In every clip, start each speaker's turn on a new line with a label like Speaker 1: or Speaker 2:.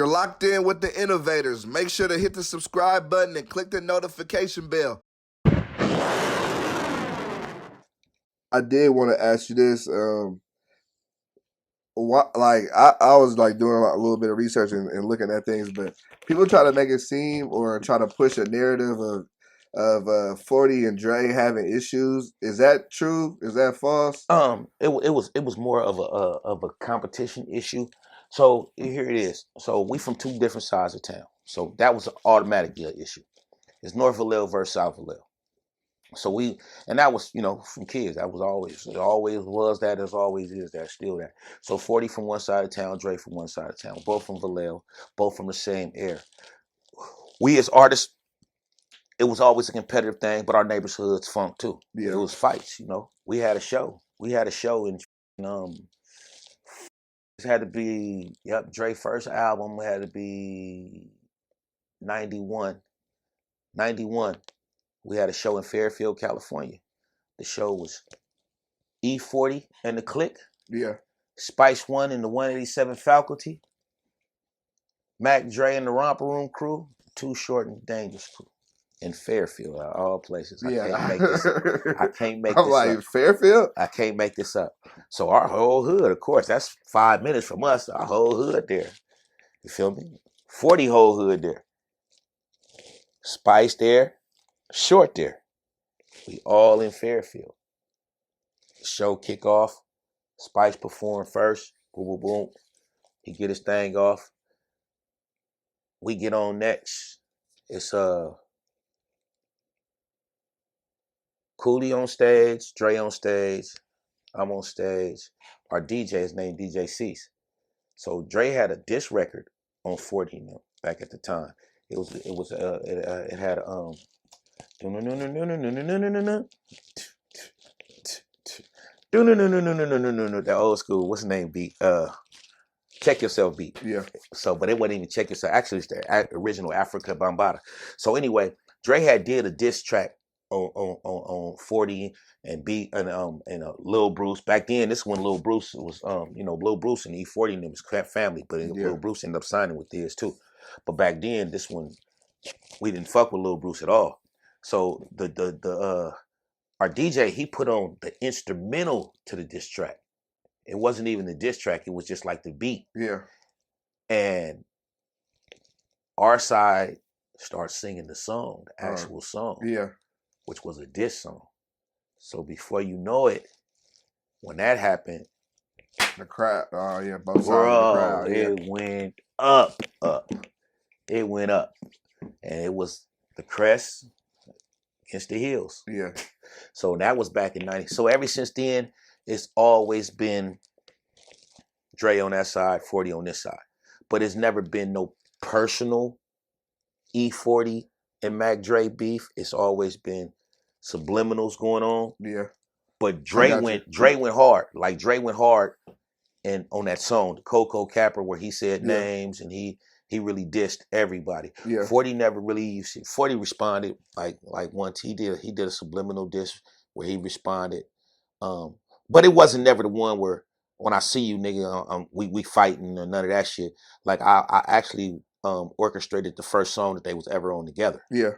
Speaker 1: You're locked in with the Innovators. Make sure to hit the subscribe button and click the notification bell. I did want to ask you this. I was like doing a little bit of research and looking at things, but people try to make it seem or try to push a narrative of 40 and Dre having issues. Is that true? Is that false?
Speaker 2: It was more of a competition issue. So here it is. So we from two different sides of town. So that was an automatic issue. It's North Vallejo versus South Vallejo. So and that was, from kids. That was always, it always was that, as always is that, still that. So 40 from one side of town, Dre from one side of town, both from Vallejo, both from the same area. We as artists, it was always a competitive thing, but our neighborhoods funk too. Yeah. It was fights, We had a show. In it had to be, Dre first album had to be 91. 91. We had a show in Fairfield, California. The show was E-40 and the Click.
Speaker 1: Yeah.
Speaker 2: Spice One and the 187 Faculty. Mac Dre and the Romper Room crew. Too Short and Dangerous crew. In Fairfield, out of all places. I can't make this up.
Speaker 1: I'm like, Fairfield?
Speaker 2: I can't make this up. So our whole hood, of course, that's 5 minutes from us. Our whole hood there. You feel me? 40 whole hood there. Spice there. Short there. We all in Fairfield. Show kick off. Spice perform first. Boom, boom, boom. He get his thing off. We get on next. It's Cooley on stage, Dre on stage, I'm on stage. Our DJ is named DJ Cease. So Dre had a diss record on 40 back at the time. It had that old school, what's the name beat? Check Yourself beat.
Speaker 1: Yeah.
Speaker 2: So, but it wasn't even Check Yourself. Actually, it's the original Africa Bambaataa. So anyway, Dre had did a diss track on 40 and beat and Lil Bruce. Back then, this one Lil Bruce was Lil Bruce and E-40 and it was family, but Lil Bruce ended up signing with this too. But back then, this one we didn't fuck with Lil Bruce at all. So our DJ, he put on the instrumental to the diss track. It wasn't even the diss track, it was just like the beat.
Speaker 1: Yeah.
Speaker 2: And our side started singing the song, the actual song.
Speaker 1: Yeah.
Speaker 2: Which was a diss song. So before you know it, when that happened,
Speaker 1: the crowd, both sides of the crowd.
Speaker 2: It went up. It went up. And it was the crest against the hills.
Speaker 1: Yeah.
Speaker 2: So that was back in 90. So ever since then, it's always been Dre on that side, 40 on this side. But it's never been no personal E-40 and Mac Dre beef. It's always been subliminals going on.
Speaker 1: Yeah.
Speaker 2: But Dre went hard. Like Dre went hard and on that song, the Coco Capper, where he said names and he really dissed everybody.
Speaker 1: Yeah.
Speaker 2: 40 never really 40 responded like once he did a subliminal diss where he responded. But it wasn't never the one where when I see you, nigga, we fighting or none of that shit. Like I actually orchestrated the first song that they was ever on together.
Speaker 1: Yeah.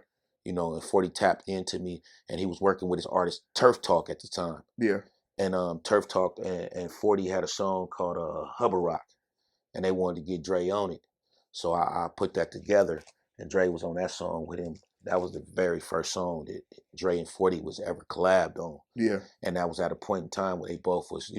Speaker 2: And 40 tapped into me and he was working with his artist Turf Talk at the time.
Speaker 1: Yeah.
Speaker 2: And Turf Talk and 40 had a song called Hubba Rock and they wanted to get Dre on it. So I put that together and Dre was on that song with him. That was the very first song that Dre and 40 was ever collabed on.
Speaker 1: Yeah.
Speaker 2: And that was at a point in time where they both was,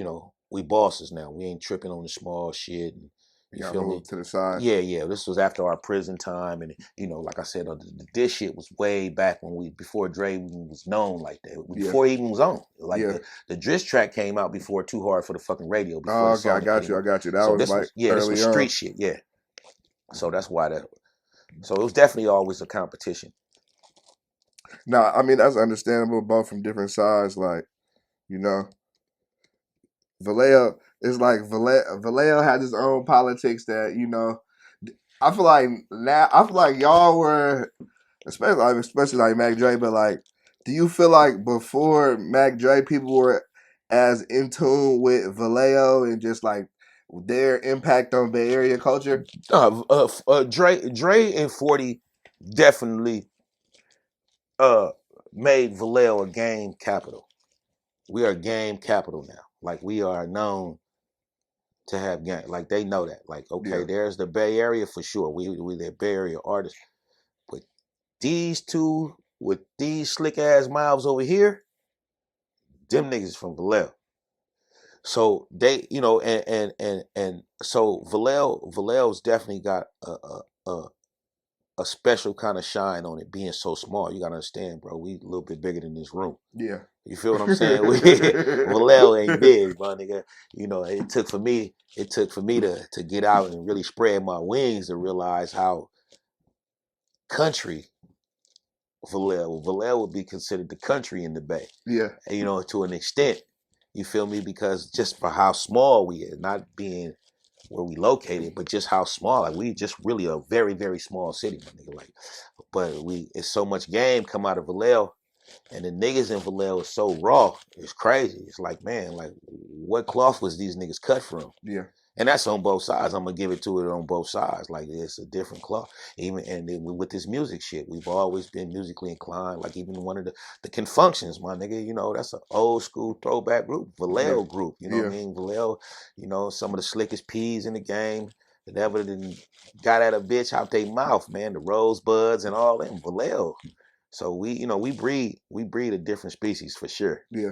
Speaker 2: we bosses now. We ain't tripping on the small shit. And,
Speaker 1: you feel me? To the side.
Speaker 2: Yeah. This was after our prison time. And, like I said, this shit was way back before Dre was known like that. Before he even was on. Like the diss track came out before Too Hard for the fucking Radio.
Speaker 1: Oh, okay. I got you. That
Speaker 2: so
Speaker 1: was like
Speaker 2: this was street shit. Yeah. So that's why so it was definitely always a competition.
Speaker 1: No, I mean, that's understandable, both from different sides. Like, Vallejo is like, Vallejo had his own politics that, I feel like y'all were, especially like Mac Dre, but like, do you feel like before Mac Dre, people were as in tune with Vallejo and just like their impact on Bay Area culture?
Speaker 2: Dre E-40 definitely made Vallejo a game capital. We are game capital now. Like we are known to have game. Like they know that. Like okay,
Speaker 1: Yeah.
Speaker 2: there's the Bay Area for sure. We the Bay Area artists. But these two with these slick ass mouths over here, them niggas from Vallejo. So they, and so Vallejo's definitely got a special kind of shine on it being so small. You gotta understand, bro. We a little bit bigger than this room.
Speaker 1: Yeah.
Speaker 2: You feel what I'm saying? Vallejo ain't big, my nigga. You know, it took for me to get out and really spread my wings to realize how country Vallejo would be considered the country in the Bay.
Speaker 1: Yeah.
Speaker 2: And, to an extent. You feel me? Because just for how small we are, not being where we located, but just how small. Like we just really a very, very small city, my nigga. Like, but it's so much game come out of Vallejo. And the niggas in Vallejo is so raw. It's crazy. It's like, man, like what cloth was these niggas cut from?
Speaker 1: Yeah.
Speaker 2: And that's on both sides. I'm gonna give it to it on both sides. Like it's a different cloth. Even and then with this music shit, we've always been musically inclined. Like even one of the Confunctions, my nigga. That's an old school throwback group, Vallejo group. You know what I mean? Vallejo. Some of the slickest peas in the game that ever got at a bitch out their mouth, man. The Rosebuds and all them Vallejo. So we breed a different species for sure.
Speaker 1: Yeah.